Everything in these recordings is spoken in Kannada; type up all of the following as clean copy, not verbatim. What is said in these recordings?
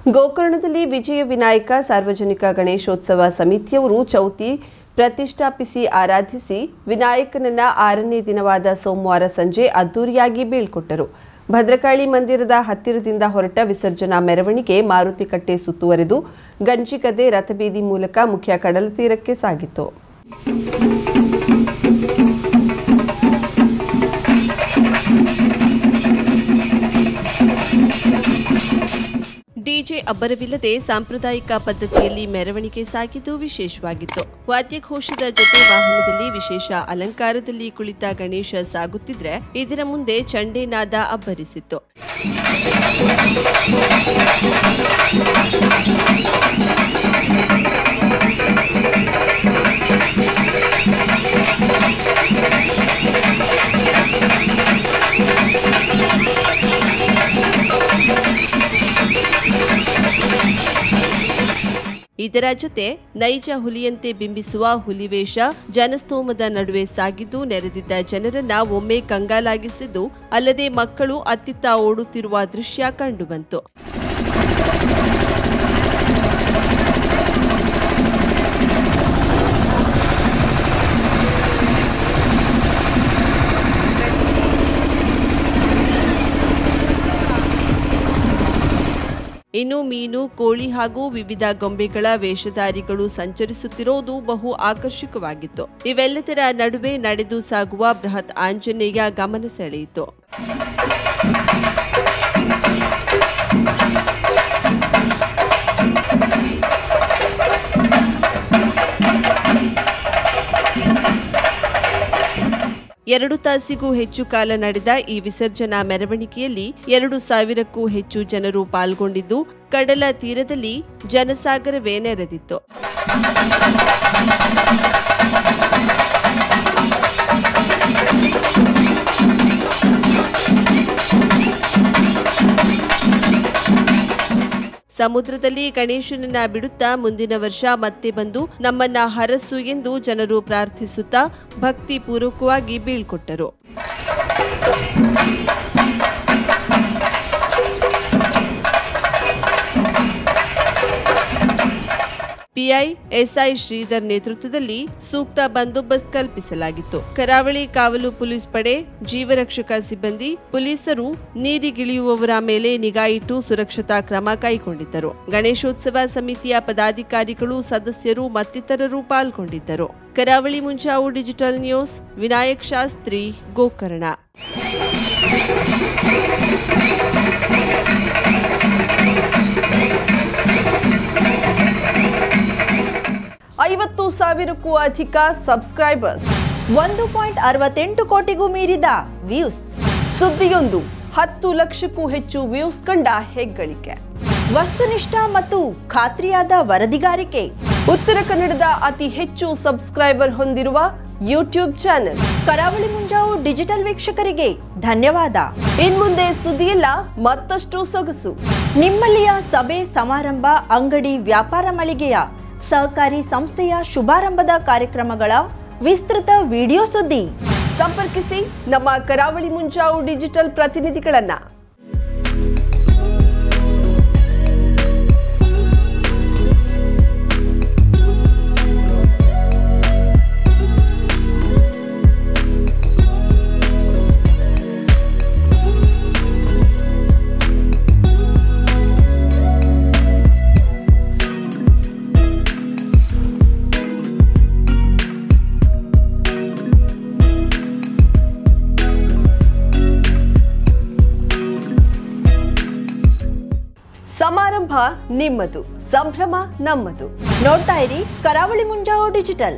ಗೋಕರ್ಣದಲ್ಲಿ ವಿಜಯ ವಿನಾಯಕ ಸಾರ್ವಜನಿಕ ಗಣೇಶೋತ್ಸವ ಸಮಿತಿಯವರು ಚೌತಿ ಪ್ರತಿಷ್ಠಾಪಿಸಿ ಆರಾಧಿಸಿ ವಿನಾಯಕನನ್ನ 6ನೇ ದಿನವಾದ ಸೋಮವಾರ ಸಂಜೆ ಅದ್ದೂರಿಯಾಗಿ ಬೀಳ್ಕೊಟ್ಟರು. ಭದ್ರಕಾಳಿ ಮಂದಿರದ ಹತ್ತಿರದಿಂದ ಹೊರಟ ವಿಸರ್ಜನಾ ಮೆರವಣಿಗೆ ಮಾರುತಿಕಟ್ಟೆ ಸುತ್ತುವರೆದು ಗಂಜಿಗದ್ದೆ ರಥಬೀದಿ ಮೂಲಕ ಮುಖ್ಯ ಕಡಲ ತೀರಕ್ಕೆ ಸಾಗಿತು. ಡಿಜೆ ಅಬ್ಬರವಿಲ್ಲದೆ ಸಾಂಪ್ರದಾಯಿಕ ಪದ್ಧತಿಯಲ್ಲಿ ಮೆರವಣಿಗೆ ಸಾಗಿದ್ದು ವಿಶೇಷವಾಗಿತ್ತು. ವಾದ್ಯಘೋಷದ ಜೊತೆ ವಾಹನದಲ್ಲಿ ವಿಶೇಷ ಅಲಂಕಾರದಲ್ಲಿ ಕುಳಿತ ಗಣೇಶ ಸಾಗುತ್ತಿದ್ರೆ ಇದರ ಮುಂದೆ ಚಂಡೇನಾದ ಅಬ್ಬರಿಸಿತ್ತು. ಇದರ ಜೊತೆ ನೈಜ ಹುಲಿಯಂತೆ ಬಿಂಬಿಸುವ ಹುಲಿವೇಷ ಜನಸ್ತೋಮದ ನಡುವೆ ಸಾಗಿದ್ದು ನೆರೆದಿದ್ದ ಜನರನ್ನ ಒಮ್ಮೆ ಕಂಗಾಲಾಗಿಸಿದ್ದು ಅಲ್ಲದೆ ಮಕ್ಕಳು ಅತ್ತಿತ್ತ ಓಡುತ್ತಿರುವ ದೃಶ್ಯ ಕಂಡುಬಂತು. ಇನ್ನು ಮೀನು, ಕೋಳಿ ಹಾಗೂ ವಿವಿಧ ಗೊಂಬೆಗಳ ವೇಷಧಾರಿಗಳು ಸಂಚರಿಸುತ್ತಿರುವುದು ಬಹು ಆಕರ್ಷಕವಾಗಿತ್ತು. ಇವೆಲ್ಲದರ ನಡುವೆ ನಡೆದು ಸಾಗುವ ಬೃಹತ್ ಆಂಜನೇಯ ಗಮನ ಸೆಳೆಯಿತು. ಎರಡು ತಾಸಿಗೂ ಹೆಚ್ಚು ಕಾಲ ನಡೆದ ಈ ವಿಸರ್ಜನಾ ಮೆರವಣಿಗೆಯಲ್ಲಿ 2,000ಕ್ಕೂ ಹೆಚ್ಚು ಜನರು ಪಾಲ್ಗೊಂಡಿದ್ದು ಕಡಲ ತೀರದಲ್ಲಿ ಜನಸಾಗರವೇ ನೆರೆದಿತ್ತು. ಸಮುದ್ರದಲ್ಲಿ ಗಣೇಶನನ್ನ ಬಿಡುತ್ತಾ ಮುಂದಿನ ವರ್ಷ ಮತ್ತೆ ಬಂದು ನಮ್ಮನ್ನ ಹರಸು ಎಂದು ಜನರು ಪ್ರಾರ್ಥಿಸುತ್ತಾ ಭಕ್ತಿ ಪೂರ್ವಕವಾಗಿ ಬೀಳ್ಕೊಟ್ಟರು. ಪಿಐ ಎಸ್ಐ ಶ್ರೀಧರ್ ನೇತೃತ್ವದಲ್ಲಿ ಸೂಕ್ತ ಬಂದೋಬಸ್ತ್ ಕಲ್ಪಿಸಲಾಗಿತ್ತು. ಕರಾವಳಿ ಕಾವಲು ಪೊಲೀಸ್ ಪಡೆ, ಜೀವರಕ್ಷಕ ಸಿಬ್ಬಂದಿ, ಪೊಲೀಸರು ನೀರಿಗಿಳಿಯುವವರ ಮೇಲೆ ನಿಗಾ ಇಟ್ಟು ಸುರಕ್ಷತಾ ಕ್ರಮ ಕೈಗೊಂಡಿದ್ದರು. ಗಣೇಶೋತ್ಸವ ಸಮಿತಿಯ ಪದಾಧಿಕಾರಿಗಳು, ಸದಸ್ಯರು ಮತ್ತಿತರರು ಪಾಲ್ಗೊಂಡಿದ್ದರು. ಕರಾವಳಿ ಮುಂಜಾವು ಡಿಜಿಟಲ್ ನ್ಯೂಸ್, ವಿನಾಯಕ್ ಶಾಸ್ತ್ರಿ, ಗೋಕರ್ಣ. 50,000ಕ್ಕೂ ಅಧಿಕ ಸಬ್ಸ್ಕ್ರೈಬರ್ಸ್, 1.68 ಕೋಟಿಗೂ ಮೀರಿದ ವ್ಯೂಸ್. ಸುದ್ದಿಯೊಂದು 10 ಲಕ್ಷಕ್ಕೂ ಹೆಚ್ಚು ವ್ಯೂಸ್ ಕಂಡ ಹೆಗ್ಗಳಿಕೆ. ವಸ್ತುನಿಷ್ಠ ಮತ್ತು ಖಾತ್ರಿಯಾದ ವರದಿಗಾರಿಕೆ. ಉತ್ತರ ಕನ್ನಡದ ಅತಿ ಹೆಚ್ಚು ಸಬ್ಸ್ಕ್ರೈಬರ್ ಹೊಂದಿರುವ ಯೂಟ್ಯೂಬ್ ಚಾನೆಲ್ ಕರಾವಳಿ ಮುಂಜಾವು ಡಿಜಿಟಲ್ ವೀಕ್ಷಕರಿಗೆ ಧನ್ಯವಾದ. ಇನ್ಮುಂದೆ ಸುದ್ದಿಯಲ್ಲ ಮತ್ತಷ್ಟು ಸೊಗಸು. ನಿಮ್ಮಲ್ಲಿಯ ಸಭೆ ಸಮಾರಂಭ, ಅಂಗಡಿ, ವ್ಯಾಪಾರ ಮಳಿಗೆಯ ಸಹಕಾರಿ ಸಂಸ್ಥೆಯ ಶುಭಾರಂಭದ ಕಾರ್ಯಕ್ರಮಗಳ ವಿಸ್ತೃತ ವಿಡಿಯೋ ಸುದ್ದಿ. ಸಂಪರ್ಕಿಸಿ ನಮ್ಮ ಕರಾವಳಿ ಮುಂಜಾವು ಡಿಜಿಟಲ್ ಪ್ರತಿನಿಧಿಗಳನ್ನ. ಸಮಾರಂಭ ನಿಮ್ಮದು, ಸಂಭ್ರಮ ನಮ್ಮದು. ನೋಡ್ತಾ ಇರಿ ಕರಾವಳಿ ಮುಂಜಾವು ಡಿಜಿಟಲ್.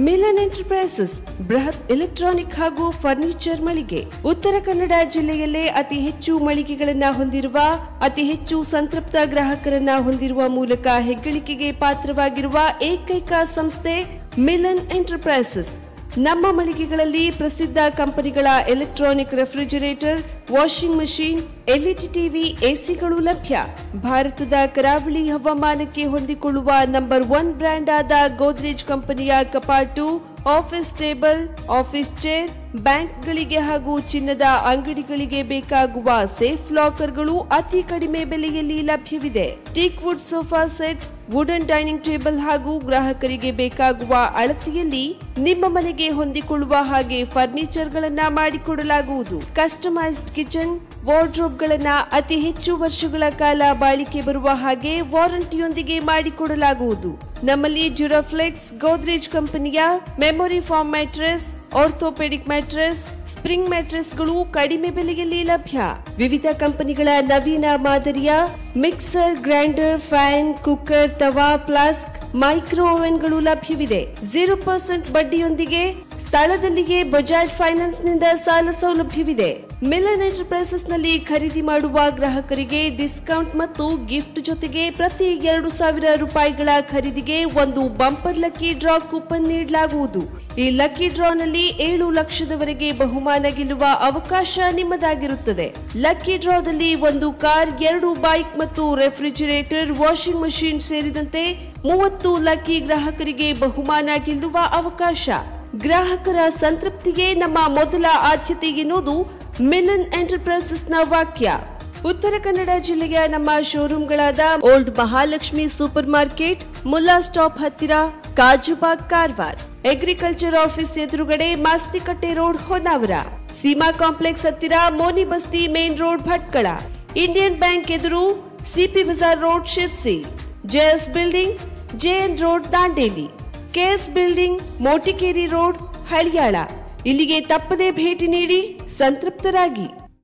ಮಿಲನ್ ಎಂಟರ್ಪ್ರೈಸಸ್ ಬೃಹತ್ ಎಲೆಕ್ಟ್ರಾನಿಕ್ ಹಾಗೂ ಫರ್ನಿಚರ್ ಮಳಿಗೆ. ಉತ್ತರ ಕನ್ನಡ ಜಿಲ್ಲೆಯಲ್ಲೇ ಅತಿ ಹೆಚ್ಚು ಮಳಿಗೆಗಳನ್ನ ಹೊಂದಿರುವ, ಅತಿ ಹೆಚ್ಚು ಸಂತೃಪ್ತ ಗ್ರಾಹಕರನ್ನ ಹೊಂದಿರುವ ಮೂಲಕ ಹೆಗ್ಗಳಿಕೆಗೆ ಪಾತ್ರವಾಗಿರುವ ಏಕೈಕ ಸಂಸ್ಥೆ ಮಿಲನ್ ಎಂಟರ್ಪ್ರೈಸಸ್. ನಮ್ಮ ಮಳಿಗೆಗಳಲ್ಲಿ ಪ್ರಸಿದ್ಧ ಕಂಪನಿಗಳ electronic refrigerator, washing machine, LED TV, ಎಸಿಗಳು ಲಭ್ಯ. ಭಾರತದ ಕರಾವಳಿ ಹವಾಮಾನಕ್ಕೆ ಹೊಂದಿಕೊಳ್ಳುವ ನಂಬರ್ 1 ಬ್ರ್ಯಾಂಡ್ ಆದ ಗೋದ್ರೇಜ್ ಕಂಪನಿಯ ಕಪಾಟು, ಆಫೀಸ್ ಟೇಬಲ್, ಆಫೀಸ್ ಚೇರ್, ಬ್ಯಾಂಕ್ಗಳಿಗೆ ಹಾಗೂ ಚಿನ್ನದ ಅಂಗಡಿಗಳಿಗೆ ಬೇಕಾಗುವ ಸೇಫ್ ಲಾಕರ್ಗಳು ಅತಿ ಕಡಿಮೆ ಬೆಲೆಯಲ್ಲಿ ಲಭ್ಯವಿದೆ. Teak wood sofa set, wooden dining table ಹಾಗೂ ಗ್ರಾಹಕರಿಗೆ ಬೇಕಾಗುವ ಅಳತೆಯಲ್ಲಿ ನಿಮ್ಮ ಮನೆಗೆ ಹೊಂದಿಕೊಳ್ಳುವ ಹಾಗೆ ಫರ್ನಿಚರ್ಗಳನ್ನ ಮಾಡಿಕೊಡಲಾಗುವುದು. ಕಸ್ಟಮೈಸ್ಡ್ ಕಿಚನ್ ವಾರ್ಡ್ರೋಬ್ಗಳನ್ನ ಅತಿ ಹೆಚ್ಚು ವರ್ಷಗಳ ಕಾಲ ಬಾಳಿಕೆ ಬರುವ ಹಾಗೆ ವಾರಂಟಿಯೊಂದಿಗೆ ಮಾಡಿಕೊಡಲಾಗುವುದು. ನಮ್ಮಲ್ಲಿ ಡ್ಯೂರಾಫ್ಲೆಕ್ಸ್, ಗೋದ್ರೇಜ್ ಕಂಪನಿಯ memory foam mattress, orthopedic mattress, spring ಮ್ಯಾಟ್ರೆಸ್ಗಳು ಕಡಿಮೆ ಬೆಲೆಯಲ್ಲಿ ಲಭ್ಯ. ವಿವಿಧ ಕಂಪನಿಗಳ ನವೀನ ಮಾದರಿಯ mixer, grinder, fan, cooker, tawa, flask, micro ಓವೆನ್ಗಳು ಲಭ್ಯವಿದೆ. 0% ಬಡ್ಡಿಯೊಂದಿಗೆ ಸ್ಥಳದಲ್ಲಿಯೇ ಬಜಾಜ್ ಫೈನಾನ್ಸ್ ನಿಂದ ಸಾಲ ಸೌಲಭ್ಯವಿದೆ. ಮಿಲನ್ ಎಂಟರ್ಪ್ರೈಸಸ್ ನಲ್ಲಿ ಖರೀದಿ ಮಾಡುವ ಗ್ರಾಹಕರಿಗೆ ಡಿಸ್ಕೌಂಟ್ ಮತ್ತು ಗಿಫ್ಟ್ ಜೊತೆಗೆ ಪ್ರತಿ 2,000 ರೂಪಾಯಿಗಳ ಖರೀದಿಗೆ ಒಂದು ಬಂಪರ್ ಲಕ್ಕಿ ಡ್ರಾ ಕೂಪನ್ ನೀಡಲಾಗುವುದು. ಈ ಲಕ್ಕಿ ಡ್ರಾನಲ್ಲಿ 7 ಲಕ್ಷದವರೆಗೆ ಬಹುಮಾನ ಗೆಲ್ಲುವ ಅವಕಾಶ ನಿಮ್ಮದಾಗಿರುತ್ತದೆ. ಲಕ್ಕಿ ಡ್ರಾದಲ್ಲಿ 1 ಕಾರ್, 2 ಬೈಕ್ ಮತ್ತು ರೆಫ್ರಿಜಿರೇಟರ್, ವಾಷಿಂಗ್ ಮಷೀನ್ ಸೇರಿದಂತೆ 30 ಲಕ್ಕಿ ಗ್ರಾಹಕರಿಗೆ ಬಹುಮಾನ ಗೆಲ್ಲುವ ಅವಕಾಶ. ಗ್ರಾಹಕರ ಸಂತೃಪ್ತಿಗೆ ನಮ್ಮ ಮೊದಲ ಆದ್ಯತೆ ಎನ್ನುವುದು ಮಿಲನ್ ಎಂಟರ್ಪ್ರೈಸಸ್ನ ವಾಕ್ಯ. ಉತ್ತರ ಕನ್ನಡ ಜಿಲ್ಲೆಯ ನಮ್ಮ ಶೋರೂಮ್ಗಳಾದ old Mahalakshmi supermarket, Mulla stop ಹತ್ತಿರ, ಕಾಜುಬಾಗ್, ಕಾರವಾರ, ಅಗ್ರಿಕಲ್ಚರ್ ಆಫೀಸ್ ಎದುರುಗಡೆ, ಮಾಸ್ತಿಕಟ್ಟೆ ರೋಡ್, ಹೊನ್ನಾವರ, ಸೀಮಾ ಕಾಂಪ್ಲೆಕ್ಸ್ ಹತ್ತಿರ, Moni Basti main road, Bhatkal, Indian bank ಎದುರು, CP Bazar road, Sirsi, JS building, JN road, Dandeli, KS building, Motikeri road, Haliyal. ಇಲ್ಲಿಗೆ ತಪ್ಪದೇ ಭೇಟಿ ನೀಡಿ ಸಂತೃಪ್ತರಾಗಿ.